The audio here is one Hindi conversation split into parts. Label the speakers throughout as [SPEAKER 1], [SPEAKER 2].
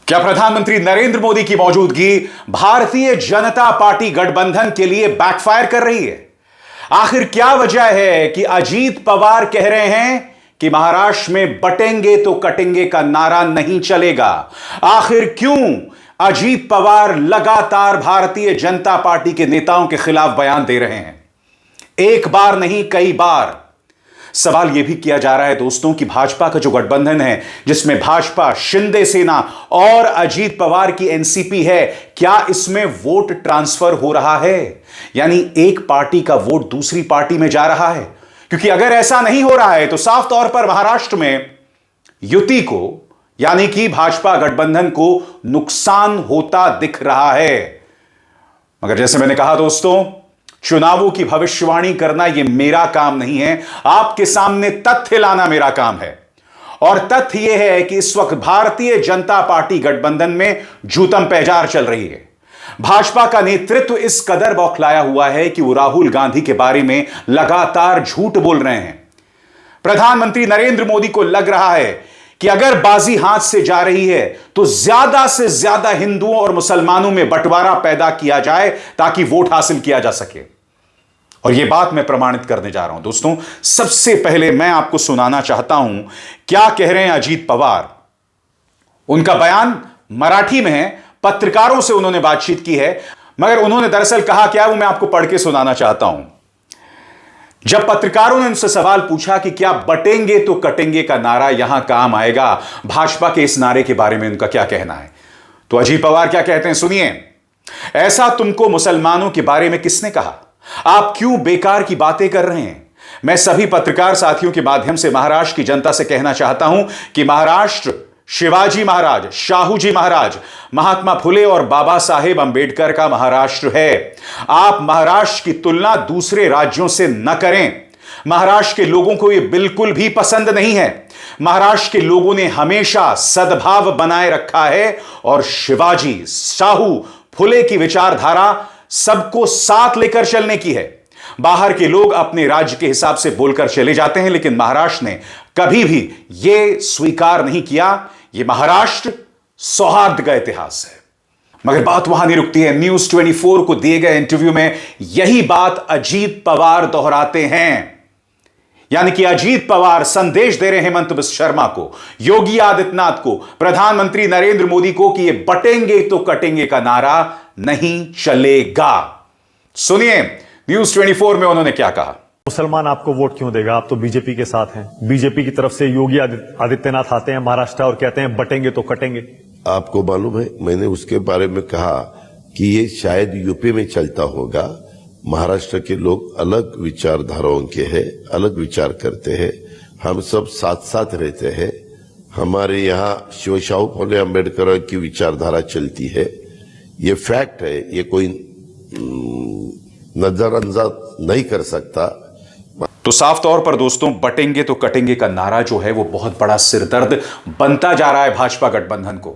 [SPEAKER 1] क्या प्रधानमंत्री नरेंद्र मोदी की मौजूदगी भारतीय जनता पार्टी गठबंधन के लिए बैकफायर कर रही है? आखिर क्या वजह है कि अजीत पवार कह रहे हैं कि महाराष्ट्र में बटेंगे तो कटेंगे का नारा नहीं चलेगा? आखिर क्यों अजीत पवार लगातार भारतीय जनता पार्टी के नेताओं के खिलाफ बयान दे रहे हैं? एक बार नहीं, कई बार सवाल यह भी किया जा रहा है दोस्तों कि भाजपा का जो गठबंधन है, जिसमें भाजपा, शिंदे सेना और अजीत पवार की एनसीपी है, क्या इसमें वोट ट्रांसफर हो रहा है? यानी एक पार्टी का वोट दूसरी पार्टी में जा रहा है? क्योंकि अगर ऐसा नहीं हो रहा है तो साफ तौर पर महाराष्ट्र में युति को, यानी कि भाजपा गठबंधन को नुकसान होता दिख रहा है। मगर जैसे मैंने कहा दोस्तों, चुनावों की भविष्यवाणी करना यह मेरा काम नहीं है, आपके सामने तथ्य लाना मेरा काम है। और तथ्य यह है कि इस वक्त भारतीय जनता पार्टी गठबंधन में जूतम पैजार चल रही है। भाजपा का नेतृत्व इस कदर बौखलाया हुआ है कि वो राहुल गांधी के बारे में लगातार झूठ बोल रहे हैं। प्रधानमंत्री नरेंद्र मोदी को लग रहा है कि अगर बाजी हाथ से जा रही है तो ज्यादा से ज्यादा हिंदुओं और मुसलमानों में बंटवारा पैदा किया जाए ताकि वोट हासिल किया जा सके। और यह बात मैं प्रमाणित करने जा रहा हूं दोस्तों। सबसे पहले मैं आपको सुनाना चाहता हूं क्या कह रहे हैं अजीत पवार। उनका बयान मराठी में है, पत्रकारों से उन्होंने बातचीत की है, मगर उन्होंने दरअसल कहा क्या वो मैं आपको पढ़ के सुनाना चाहता हूं। जब पत्रकारों ने उनसे सवाल पूछा कि क्या बटेंगे तो कटेंगे का नारा यहां काम आएगा, भाजपा के इस नारे के बारे में उनका क्या कहना है, तो अजीत पवार क्या कहते हैं सुनिए। ऐसा तुमको मुसलमानों के बारे में किसने कहा? आप क्यों बेकार की बातें कर रहे हैं? मैं सभी पत्रकार साथियों के माध्यम से महाराष्ट्र की जनता से कहना चाहता हूं कि महाराष्ट्र शिवाजी महाराज, शाहू जी महाराज, महात्मा फुले और बाबा साहेब अंबेडकर का महाराष्ट्र है। आप महाराष्ट्र की तुलना दूसरे राज्यों से न करें। महाराष्ट्र के लोगों को यह बिल्कुल भी पसंद नहीं है। महाराष्ट्र के लोगों ने हमेशा सद्भाव बनाए रखा है और शिवाजी, शाहू, फुले की विचारधारा सबको साथ लेकर चलने की है। बाहर के लोग अपने राज्य के हिसाब से बोलकर चले जाते हैं, लेकिन महाराष्ट्र ने कभी भी यह स्वीकार नहीं किया। यह महाराष्ट्र सौहार्द का इतिहास है। मगर बात वहां नहीं रुकती है। न्यूज 24 को दिए गए इंटरव्यू में यही बात अजीत पवार दोहराते हैं। यानी कि अजीत पवार संदेश दे रहे हैं हेमंत बिस्व शर्मा को, योगी आदित्यनाथ को, प्रधानमंत्री नरेंद्र मोदी को कि ये बटेंगे तो कटेंगे का नारा नहीं चलेगा। सुनिए न्यूज 24 में उन्होंने क्या कहा।
[SPEAKER 2] मुसलमान आपको वोट क्यों देगा? आप तो बीजेपी के साथ हैं। बीजेपी की तरफ से योगी आदित्यनाथ आते हैं महाराष्ट्र और कहते हैं बटेंगे तो कटेंगे।
[SPEAKER 3] आपको मालूम है, मैंने उसके बारे में कहा कि ये शायद यूपी में चलता होगा। महाराष्ट्र के लोग अलग विचारधाराओं के हैं, अलग विचार करते हैं। हम सब साथ साथ रहते हैं। हमारे यहाँ शिवशाहू फुले अम्बेडकर की विचारधारा चलती है। ये फैक्ट है, ये कोई नजरअंदाज नहीं कर सकता।
[SPEAKER 1] तो साफ तौर पर दोस्तों, बटेंगे तो कटेंगे का नारा जो है वो बहुत बड़ा सिरदर्द बनता जा रहा है भाजपा गठबंधन को।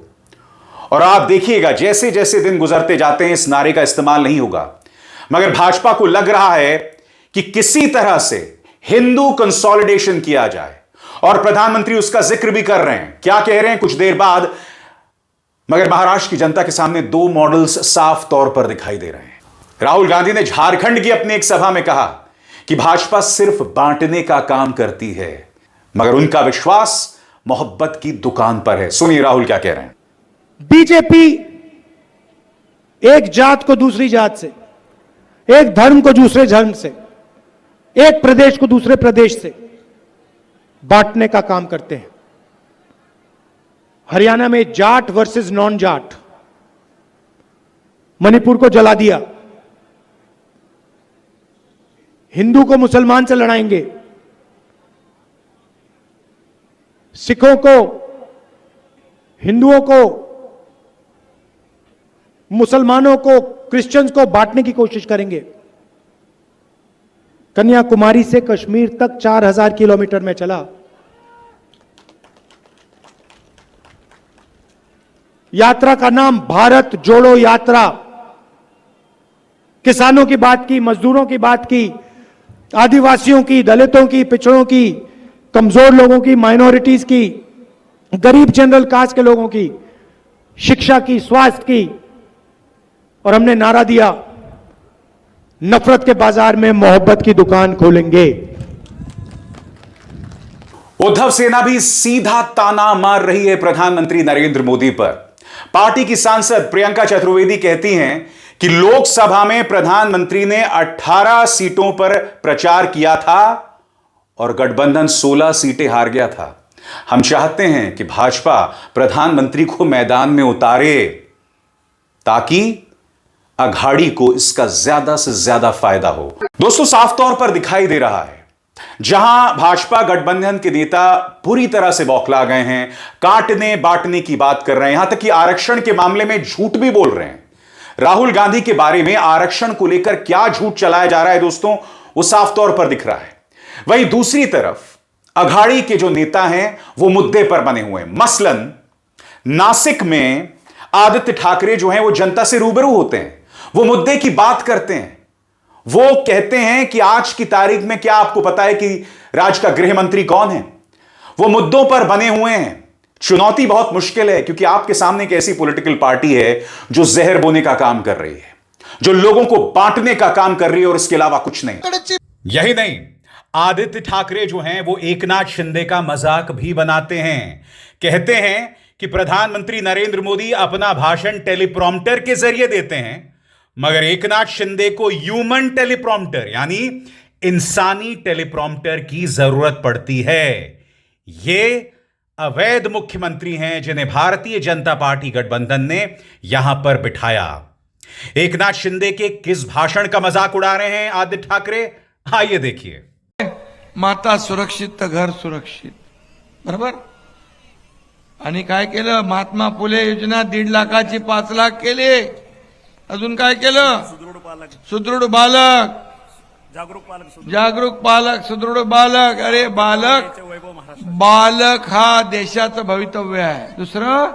[SPEAKER 1] और आप देखिएगा जैसे जैसे दिन गुजरते जाते हैं इस नारे का इस्तेमाल नहीं होगा। मगर भाजपा को लग रहा है कि किसी तरह से हिंदू कंसोलिडेशन किया जाए, और प्रधानमंत्री उसका जिक्र भी कर रहे हैं। क्या कह रहे हैं कुछ देर बाद, मगर महाराष्ट्र की जनता के सामने दो मॉडल्स साफ तौर पर दिखाई दे रहे हैं। राहुल गांधी ने झारखंड की अपनी एक सभा में कहा कि भाजपा सिर्फ बांटने का काम करती है, मगर उनका विश्वास मोहब्बत की दुकान पर है। सुनिए राहुल क्या कह रहे हैं।
[SPEAKER 4] बीजेपी एक जात को दूसरी जात से, एक धर्म को दूसरे धर्म से, एक प्रदेश को दूसरे प्रदेश से बांटने का काम करते हैं। हरियाणा में जाट वर्सेस नॉन जाट, मणिपुर को जला दिया। हिंदू को मुसलमान से लड़ाएंगे, सिखों को, हिंदुओं को, मुसलमानों को, क्रिश्चियंस को बांटने की कोशिश करेंगे। कन्याकुमारी से कश्मीर तक 4000 किलोमीटर में चला। यात्रा का नाम भारत जोड़ो यात्रा। किसानों की बात की, मजदूरों की बात की, आदिवासियों की, दलितों की, पिछड़ों की, कमजोर लोगों की, माइनॉरिटीज की, गरीब जनरल कास्ट के लोगों की, शिक्षा की, स्वास्थ्य की, और हमने नारा दिया नफरत के बाजार में मोहब्बत की दुकान खोलेंगे।
[SPEAKER 1] उद्धव सेना भी सीधा ताना मार रही है प्रधानमंत्री नरेंद्र मोदी पर। पार्टी की सांसद प्रियंका चतुर्वेदी कहती हैं कि लोकसभा में प्रधानमंत्री ने 18 सीटों पर प्रचार किया था और गठबंधन 16 सीटें हार गया था। हम चाहते हैं कि भाजपा प्रधानमंत्री को मैदान में उतारे ताकि अघाड़ी को इसका ज्यादा से ज्यादा फायदा हो। दोस्तों, साफ तौर पर दिखाई दे रहा है जहां भाजपा गठबंधन के नेता पूरी तरह से बौखला गए हैं, काटने बांटने की बात कर रहे हैं, यहां तक कि आरक्षण के मामले में झूठ भी बोल रहे हैं। राहुल गांधी के बारे में आरक्षण को लेकर क्या झूठ चलाया जा रहा है दोस्तों, वो साफ तौर पर दिख रहा है। वहीं दूसरी तरफ अघाड़ी के जो नेता हैं वो मुद्दे पर बने हुए हैं। मसलन नासिक में आदित्य ठाकरे जो हैं वो जनता से रूबरू होते हैं, वो मुद्दे की बात करते हैं। वो कहते हैं कि आज की तारीख में क्या आपको पता है कि राज्य का गृह मंत्री कौन है। वो मुद्दों पर बने हुए हैं। चुनौती बहुत मुश्किल है क्योंकि आपके सामने एक ऐसी पॉलिटिकल पार्टी है जो जहर बोने का काम कर रही है, जो लोगों को बांटने का काम कर रही है और इसके अलावा कुछ नहीं। यही नहीं, आदित्य ठाकरे जो हैं वो एकनाथ शिंदे का मजाक भी बनाते हैं। कहते हैं कि प्रधानमंत्री नरेंद्र मोदी अपना भाषण टेलीप्रॉम्प्टर के जरिए देते हैं, मगर एकनाथ शिंदे को ह्यूमन टेलीप्रॉम्प्टर यानी इंसानी टेलीप्रॉम्प्टर की जरूरत पड़ती है। ये अवैध मुख्यमंत्री हैं जिन्हें भारतीय जनता पार्टी गठबंधन ने यहां पर बिठाया। एकनाथ शिंदे के किस भाषण का मजाक उड़ा रहे हैं आदित्य ठाकरे, आइए देखिए।
[SPEAKER 5] माता सुरक्षित तर घर सुरक्षित, बरोबर। आणि काय केलं, महात्मा फुले योजना 1.5 लाखाची 5 लाख केले। अजून काय केलं, सुदृढ बालक, जागरूक पालक, सुदृढ बालक। अरे बालक हा देशाचं भवितव्य आहे। दुसरं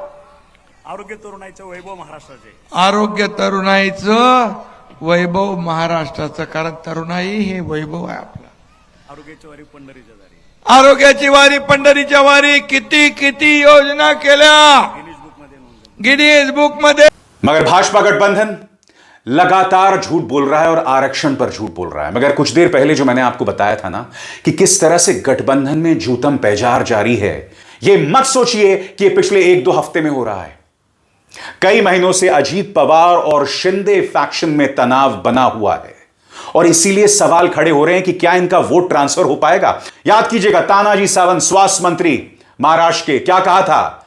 [SPEAKER 6] आरोग्य तरुणाईचं वैभव महाराष्ट्राचे,
[SPEAKER 5] आरोग्य तरुणाईचं वैभव महाराष्ट्राचं, कारण तरुणाई हे वैभव आहे आपलं।
[SPEAKER 6] आरोग्याची वारी पंढरीच्या दारी,
[SPEAKER 5] आरोग्याची वारी पंढरीच्या वारी, किती किती योजना केल्या गिनीज बुक मध्ये।
[SPEAKER 1] मगर भाजपा गठबंधन लगातार झूठ बोल रहा है और आरक्षण पर झूठ बोल रहा है। मगर कुछ देर पहले जो मैंने आपको बताया था ना कि किस तरह से गठबंधन में जूतम पैजार जारी है, यह मत सोचिए कि यह पिछले 1-2 हफ्ते में हो रहा है। कई महीनों से अजीत पवार और शिंदे फैक्शन में तनाव बना हुआ है और इसीलिए सवाल खड़े हो रहे हैं कि क्या इनका वोट ट्रांसफर हो पाएगा। याद कीजिएगा, तानाजी सावंत स्वास्थ्य मंत्री महाराष्ट्र के, क्या कहा था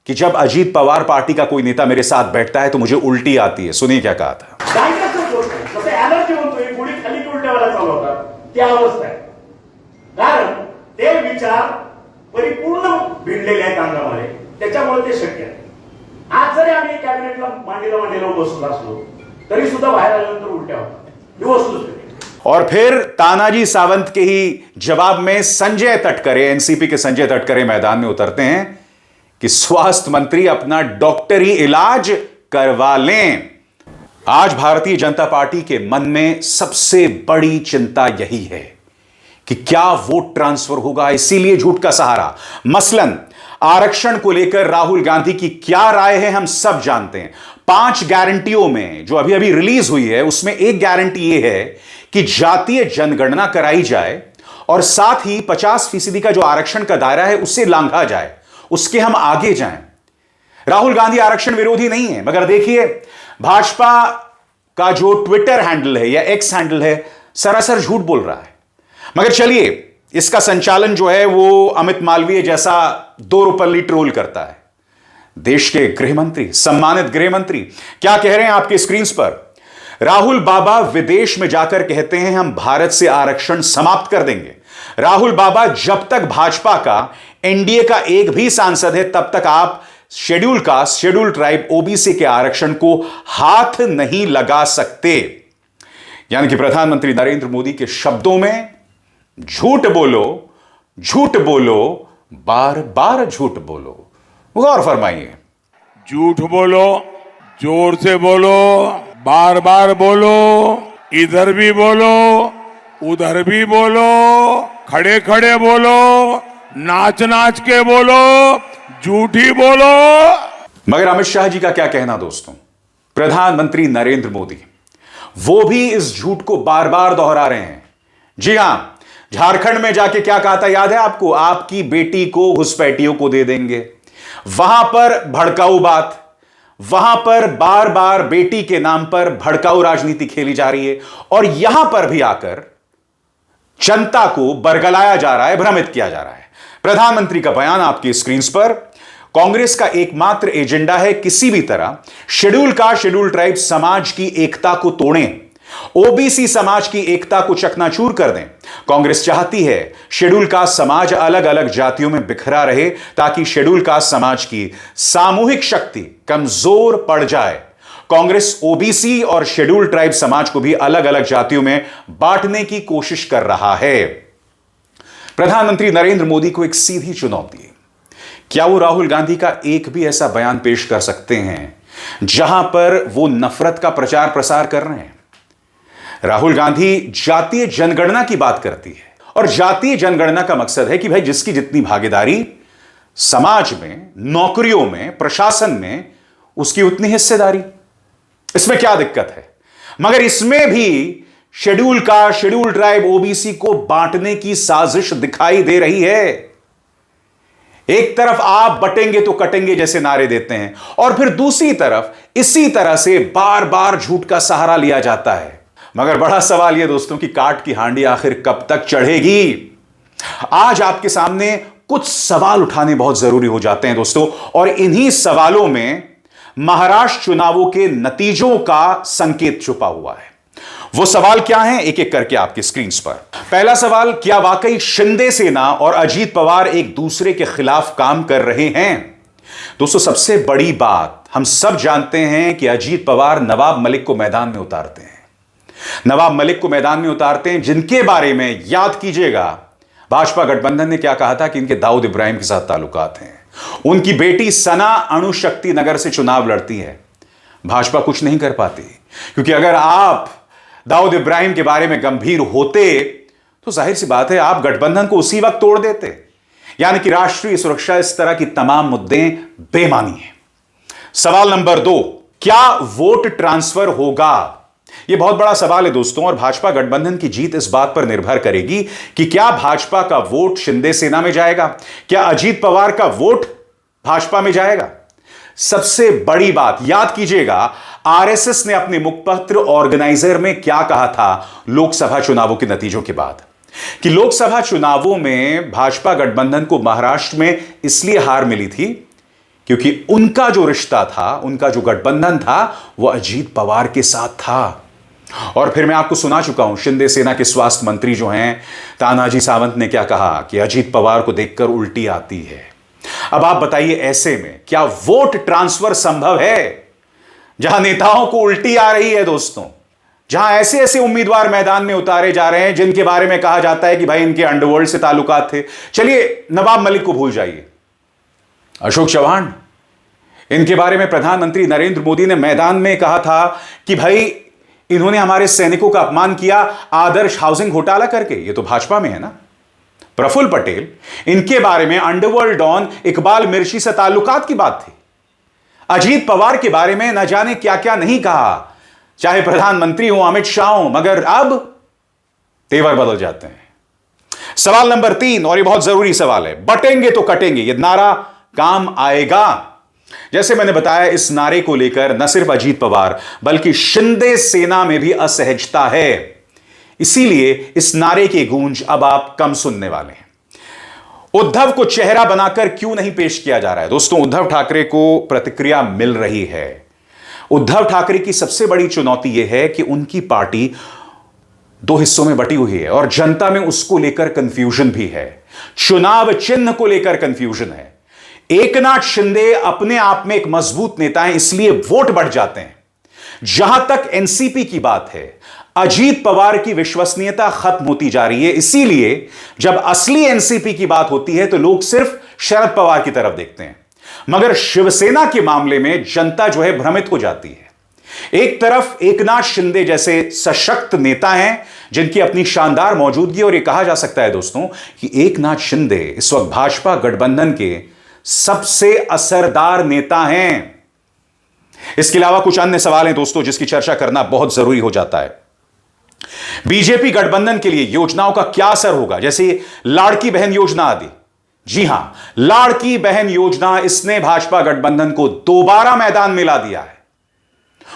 [SPEAKER 1] कि जब अजीत पवार पार्टी का कोई नेता मेरे साथ बैठता है तो मुझे उल्टी आती है। सुनिए क्या कहा था।
[SPEAKER 7] एलर्जी म्हणतोय, गोळी खाली की उलट्यावाला चालवतात, ती अवस्था आहे। कारण ते विचार परिपूर्ण भिडलेले आहेत अंगामध्ये, त्याच्यामुळे ते शक्य आहे। आज जरी आम्ही कॅबिनेटला मांडीला बसलो असलो तरी सुद्धा बाहेर आल्यानंतर उलट्या होतात, ही वस्तुस्थिती।
[SPEAKER 1] और फिर तानाजी सावंत के ही जवाब में संजय तटकरे, एनसीपी के संजय तटकरे मैदान में उतरते हैं कि स्वास्थ्य मंत्री अपना डॉक्टरी इलाज करवा लें। आज भारतीय जनता पार्टी के मन में सबसे बड़ी चिंता यही है कि क्या वोट ट्रांसफर होगा, इसीलिए झूठ का सहारा। मसलन आरक्षण को लेकर राहुल गांधी की क्या राय है हम सब जानते हैं। 5 गारंटियों में जो अभी अभी रिलीज हुई है उसमें एक गारंटी यह है कि जातीय जनगणना कराई जाए और साथ ही 50% का जो आरक्षण का दायरा है उससे लांघा जाए, उसके हम आगे जाएं। राहुल गांधी आरक्षण विरोधी नहीं है, मगर देखिए भाजपा का जो ट्विटर हैंडल है या एक्स हैंडल है सरासर झूठ बोल रहा है। मगर चलिए, इसका संचालन जो है वो अमित मालवीय जैसा 2 रुपल्ली ट्रोल करता है। देश के गृह मंत्री, सम्मानित गृह मंत्री क्या कह रहे हैं आपके स्क्रीन पर। राहुल बाबा विदेश में जाकर कहते हैं हम भारत से आरक्षण समाप्त कर देंगे। राहुल बाबा, जब तक भाजपा का एनडीए का एक भी सांसद है तब तक आप schedule caste, schedule tribe, OBC के आरक्षण को हाथ नहीं लगा सकते। यानी कि प्रधानमंत्री नरेंद्र मोदी के शब्दों में झूठ बोलो, बार बार झूठ बोलो। गौर फरमाइए।
[SPEAKER 8] झूठ बोलो, जोर से बोलो, बार बार बोलो, इधर भी बोलो, उधर भी बोलो, खड़े खड़े बोलो, नाच नाच के बोलो, झूठी बोलो।
[SPEAKER 1] मगर अमित शाह जी का क्या कहना दोस्तों, प्रधानमंत्री नरेंद्र मोदी वो भी इस झूठ को बार बार दोहरा रहे हैं। जी हां, झारखंड में जाके क्या कहा था याद है आपको, आपकी बेटी को घुसपैठियों को दे देंगे। वहां पर भड़काऊ बात, वहां पर बार बार बेटी के नाम पर भड़काऊ राजनीति खेली जा रही है और यहां पर भी आकर जनता को बरगलाया जा रहा है, भ्रमित किया जा रहा है। प्रधानमंत्री का बयान आपकी स्क्रीन पर। कांग्रेस का एकमात्र एजेंडा है किसी भी तरह शेड्यूल कास्ट शेड्यूल ट्राइब समाज की एकता को तोड़ें, ओबीसी समाज की एकता को चकनाचूर कर दें। कांग्रेस चाहती है शेड्यूल कास्ट समाज अलग अलग जातियों में बिखरा रहे ताकि शेड्यूल कास्ट समाज की सामूहिक शक्ति कमजोर पड़ जाए। कांग्रेस ओबीसी और शेड्यूल ट्राइब समाज को भी अलग अलग जातियों में बांटने की कोशिश कर रहा है। प्रधानमंत्री नरेंद्र मोदी को एक सीधी चुनौती है, क्या वो राहुल गांधी का एक भी ऐसा बयान पेश कर सकते हैं जहां पर वो नफरत का प्रचार प्रसार कर रहे हैं। राहुल गांधी जातीय जनगणना की बात करती है और जातीय जनगणना का मकसद है कि भाई जिसकी जितनी भागीदारी समाज में, नौकरियों में, प्रशासन में, उसकी उतनी हिस्सेदारी। इसमें क्या दिक्कत है? मगर इसमें भी schedule caste, schedule tribe, OBC को बांटने की साजिश दिखाई दे रही है। एक तरफ आप बटेंगे तो कटेंगे जैसे नारे देते हैं और फिर दूसरी तरफ इसी तरह से बार बार झूठ का सहारा लिया जाता है। मगर बड़ा सवाल यह दोस्तों कि काट की हांडी आखिर कब तक चढ़ेगी? आज आपके सामने कुछ सवाल उठाने बहुत जरूरी हो जाते हैं दोस्तों, और इन्हीं सवालों में महाराष्ट्र चुनावों के नतीजों का संकेत छुपा हुआ है। वो सवाल क्या हैं, एक एक करके आपकी स्क्रीन पर। पहला सवाल, क्या वाकई शिंदे सेना और अजीत पवार एक दूसरे के खिलाफ काम कर रहे हैं? दोस्तों सबसे बड़ी बात, हम सब जानते हैं कि अजीत पवार नवाब मलिक को मैदान में उतारते हैं। नवाब मलिक को मैदान में उतारते हैं जिनके बारे में याद कीजिएगा भाजपा गठबंधन ने क्या कहा था कि इनके दाऊद इब्राहिम के साथ ताल्लुकात हैं। उनकी बेटी सना अणुशक्ति नगर से चुनाव लड़ती है। भाजपा कुछ नहीं कर पाती क्योंकि अगर आप दाऊद इब्राहिम के बारे में गंभीर होते तो जाहिर सी बात है आप गठबंधन को उसी वक्त तोड़ देते। यानी कि राष्ट्रीय सुरक्षा, इस तरह की तमाम मुद्दे बेमानी है। सवाल नंबर 2, क्या वोट ट्रांसफर होगा? यह बहुत बड़ा सवाल है दोस्तों, और भाजपा गठबंधन की जीत इस बात पर निर्भर करेगी कि क्या भाजपा का वोट शिंदे सेना में जाएगा, क्या अजीत पवार का वोट भाजपा में जाएगा। सबसे बड़ी बात याद कीजिएगा, आरएसएस ने अपने मुखपत्र ऑर्गेनाइजर में क्या कहा था लोकसभा चुनावों के नतीजों के बाद, कि लोकसभा चुनावों में भाजपा गठबंधन को महाराष्ट्र में इसलिए हार मिली थी क्योंकि उनका जो रिश्ता था, उनका जो गठबंधन था, वह अजीत पवार के साथ था। और फिर मैं आपको सुना चुका हूं, शिंदे सेना के स्वास्थ्य मंत्री जो हैं तानाजी सावंत ने क्या कहा कि अजीत पवार को देखकर उल्टी आती है। अब आप बताइए, ऐसे में क्या वोट ट्रांसफर संभव है जहां नेताओं को उल्टी आ रही है दोस्तों, जहां ऐसे ऐसे उम्मीदवार मैदान में उतारे जा रहे हैं जिनके बारे में कहा जाता है कि भाई इनके अंडरवर्ल्ड से ताल्लुकात थे। चलिए नवाब मलिक को भूल जाइए, अशोक चौहान, इनके बारे में प्रधानमंत्री नरेंद्र मोदी ने मैदान में कहा था कि भाई इन्होंने हमारे सैनिकों का अपमान किया आदर्श हाउसिंग घोटाला करके। ये तो भाजपा में है ना। प्रफुल्ल पटेल, इनके बारे में अंडरवर्ल्ड डॉन इकबाल मिर्ची से ताल्लुकात की बात थी। अजीत पवार के बारे में न जाने क्या क्या नहीं कहा, चाहे प्रधानमंत्री हो, अमित शाह हो, मगर अब तेवर बदल जाते हैं। सवाल नंबर 3, और ये बहुत जरूरी सवाल है, बटेंगे तो कटेंगे, यह नारा काम आएगा? जैसे मैंने बताया, इस नारे को लेकर न सिर्फ अजीत पवार बल्कि शिंदे सेना में भी असहजता है। इसीलिए इस नारे की गूंज अब आप कम सुनने वाले हैं। उद्धव को चेहरा बनाकर क्यों नहीं पेश किया जा रहा है? दोस्तों उद्धव ठाकरे को प्रतिक्रिया मिल रही है। उद्धव ठाकरे की सबसे बड़ी चुनौती यह है कि उनकी पार्टी 2 हिस्सों में बटी हुई है और जनता में उसको लेकर कंफ्यूजन भी है। चुनाव चिन्ह को लेकर कंफ्यूजन है। एकनाथ शिंदे अपने आप में एक मजबूत नेता हैं, इसलिए वोट बढ़ जाते हैं। जहां तक एनसीपी की बात है, अजीत पवार की विश्वसनीयता खत्म होती जा रही है। इसीलिए जब असली एनसीपी की बात होती है तो लोग सिर्फ शरद पवार की तरफ देखते हैं, मगर शिवसेना के मामले में जनता जो है भ्रमित हो जाती है। एक तरफ एकनाथ शिंदे जैसे सशक्त नेता हैं जिनकी अपनी शानदार मौजूदगी, और यह कहा जा सकता है दोस्तों कि एकनाथ शिंदे इस वक्त भाजपा गठबंधन के सबसे असरदार नेता हैं। इसके अलावा कुछ अन्य सवाल हैं दोस्तों जिसकी चर्चा करना बहुत जरूरी हो जाता है। बीजेपी गठबंधन के लिए योजनाओं का क्या असर होगा, जैसे लाड़की बहन योजना आदि। जी हां, लाड़की बहन योजना, इसने भाजपा गठबंधन को दोबारा मैदान में ला दिया है।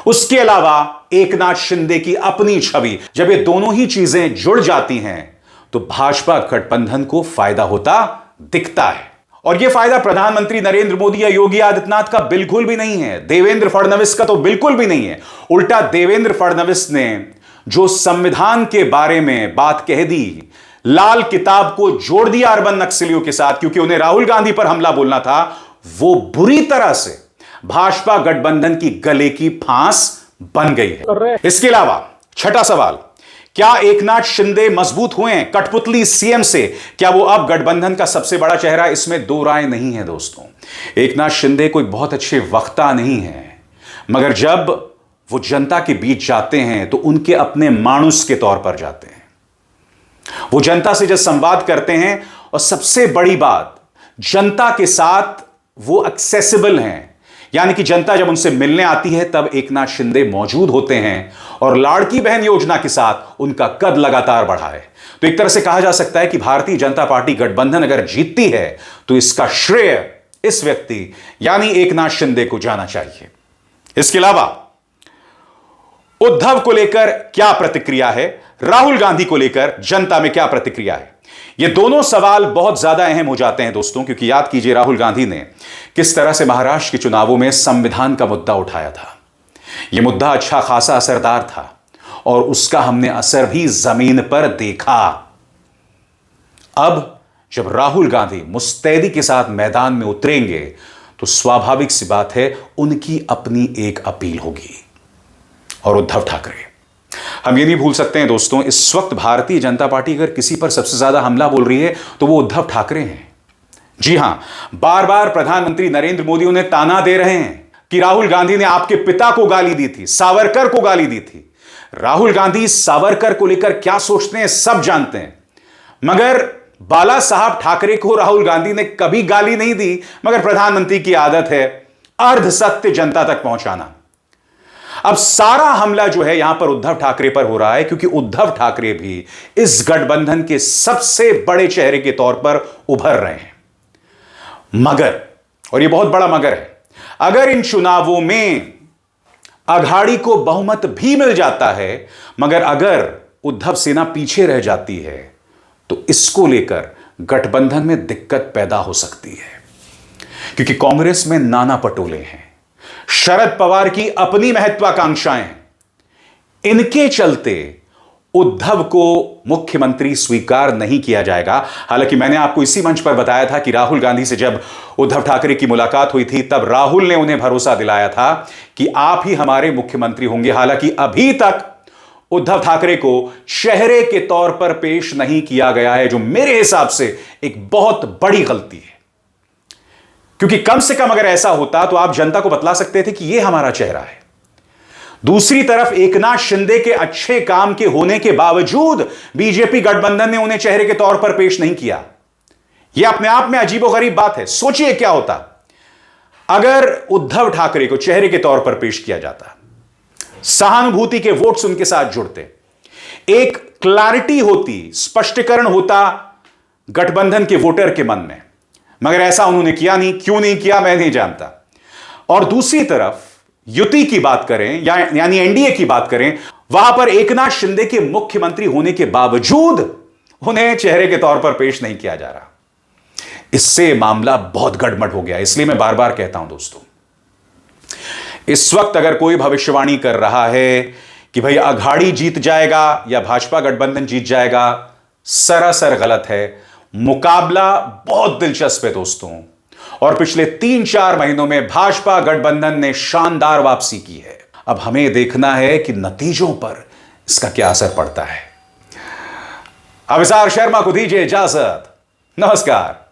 [SPEAKER 1] उसके अलावा एकनाथ शिंदे की अपनी छवि, जब ये दोनों ही चीजें जुड़ जाती हैं तो भाजपा गठबंधन को फायदा होता दिखता है। और यह फायदा प्रधानमंत्री नरेंद्र मोदी या योगी आदित्यनाथ का बिल्कुल भी नहीं है, देवेंद्र फडणवीस का तो बिल्कुल भी नहीं है। उल्टा देवेंद्र फडणवीस ने जो संविधान के बारे में बात कह दी, लाल किताब को जोड़ दिया अर्बन नक्सलियों के साथ, क्योंकि उन्हें राहुल गांधी पर हमला बोलना था, वो बुरी तरह से भाजपा गठबंधन की गले की फांस बन गई है। इसके अलावा छठा सवाल, क्या एकनाथ शिंदे मजबूत हुए हैं कठपुतली सीएम से? क्या वो अब गठबंधन का सबसे बड़ा चेहरा? इसमें दो राय नहीं है दोस्तों। एकनाथ शिंदे कोई बहुत अच्छे वक्ता नहीं है, मगर जब वो जनता के बीच जाते हैं तो उनके अपने मानुस के तौर पर जाते हैं। वो जनता से जब संवाद करते हैं, और सबसे बड़ी बात, जनता के साथ वो एक्सेसिबल हैं, यानी कि जनता जब उनसे मिलने आती है तब एकनाथ शिंदे मौजूद होते हैं, और लाड़की बहन योजना के साथ उनका कद लगातार बढ़ा है। तो एक तरह से कहा जा सकता है कि भारतीय जनता पार्टी गठबंधन अगर जीतती है तो इसका श्रेय इस व्यक्ति यानी एकनाथ शिंदे को जाना चाहिए। इसके अलावा उद्धव को लेकर क्या प्रतिक्रिया है, राहुल गांधी को लेकर जनता में क्या प्रतिक्रिया है? ये दोनों सवाल बहुत ज्यादा अहम हो जाते हैं दोस्तों, क्योंकि याद कीजिए राहुल गांधी ने किस तरह से महाराष्ट्र के चुनावों में संविधान का मुद्दा उठाया था। यह मुद्दा अच्छा खासा असरदार था और उसका हमने असर भी जमीन पर देखा। अब जब राहुल गांधी मुस्तैदी के साथ मैदान में उतरेंगे तो स्वाभाविक सी बात है उनकी अपनी एक अपील होगी। और उद्धव ठाकरे, हम ये नहीं भूल सकते हैं दोस्तों, इस वक्त भारतीय जनता पार्टी अगर किसी पर सबसे ज्यादा हमला बोल रही है तो वो उद्धव ठाकरे हैं। जी हां, बार बार प्रधानमंत्री नरेंद्र मोदी उन्हें ताना दे रहे हैं कि राहुल गांधी ने आपके पिता को गाली दी थी, सावरकर को गाली दी थी। राहुल गांधी सावरकर को लेकर क्या सोचते हैं सब जानते हैं, मगर बाला साहब ठाकरे को राहुल गांधी ने कभी गाली नहीं दी। मगर प्रधानमंत्री की आदत है अर्ध सत्य जनता तक पहुंचाना। अब सारा हमला जो है यहां पर उद्धव ठाकरे पर हो रहा है, क्योंकि उद्धव ठाकरे भी इस गठबंधन के सबसे बड़े चेहरे के तौर पर उभर रहे हैं। मगर, और यह बहुत बड़ा मगर है, अगर इन चुनावों में अघाड़ी को बहुमत भी मिल जाता है, मगर अगर उद्धव सेना पीछे रह जाती है तो इसको लेकर गठबंधन में दिक्कत पैदा हो सकती है। क्योंकि कांग्रेस में नाना पटोले हैं, शरद पवार की अपनी महत्वाकांक्षाएं हैं, इनके चलते उद्धव को मुख्यमंत्री स्वीकार नहीं किया जाएगा। हालांकि मैंने आपको इसी मंच पर बताया था कि राहुल गांधी से जब उद्धव ठाकरे की मुलाकात हुई थी तब राहुल ने उन्हें भरोसा दिलाया था कि आप ही हमारे मुख्यमंत्री होंगे। हालांकि अभी तक उद्धव ठाकरे को चेहरे के तौर पर पेश नहीं किया गया है, जो मेरे हिसाब से एक बहुत बड़ी गलती है। क्योंकि कम से कम अगर ऐसा होता तो आप जनता को बतला सकते थे कि यह हमारा चेहरा है। दूसरी तरफ एकनाथ शिंदे के अच्छे काम के होने के बावजूद बीजेपी गठबंधन ने उन्हें चेहरे के तौर पर पेश नहीं किया। यह अपने आप में अजीबोगरीब बात है। सोचिए क्या होता अगर उद्धव ठाकरे को चेहरे के तौर पर पेश किया जाता, सहानुभूति के वोट्स उनके साथ जुड़ते, एक क्लैरिटी होती, स्पष्टीकरण होता गठबंधन के वोटर के मन में। मगर ऐसा उन्होंने किया नहीं। क्यों नहीं किया मैं नहीं जानता। और दूसरी तरफ युति की बात करें यानी एनडीए की बात करें, वहां पर एकनाथ शिंदे के मुख्यमंत्री होने के बावजूद उन्हें चेहरे के तौर पर पेश नहीं किया जा रहा। इससे मामला बहुत गड़बड़ हो गया। इसलिए मैं बार बार कहता हूं दोस्तों, इस वक्त अगर कोई भविष्यवाणी कर रहा है कि भाई अघाड़ी जीत जाएगा या भाजपा गठबंधन जीत जाएगा, सरासर गलत है। मुकाबला बहुत दिलचस्प है दोस्तों, और पिछले 3-4 महीनों में भाजपा गठबंधन ने शानदार वापसी की है। अब हमें देखना है कि नतीजों पर इसका क्या असर पड़ता है। अभिसार शर्मा को दीजिए इजाजत। नमस्कार।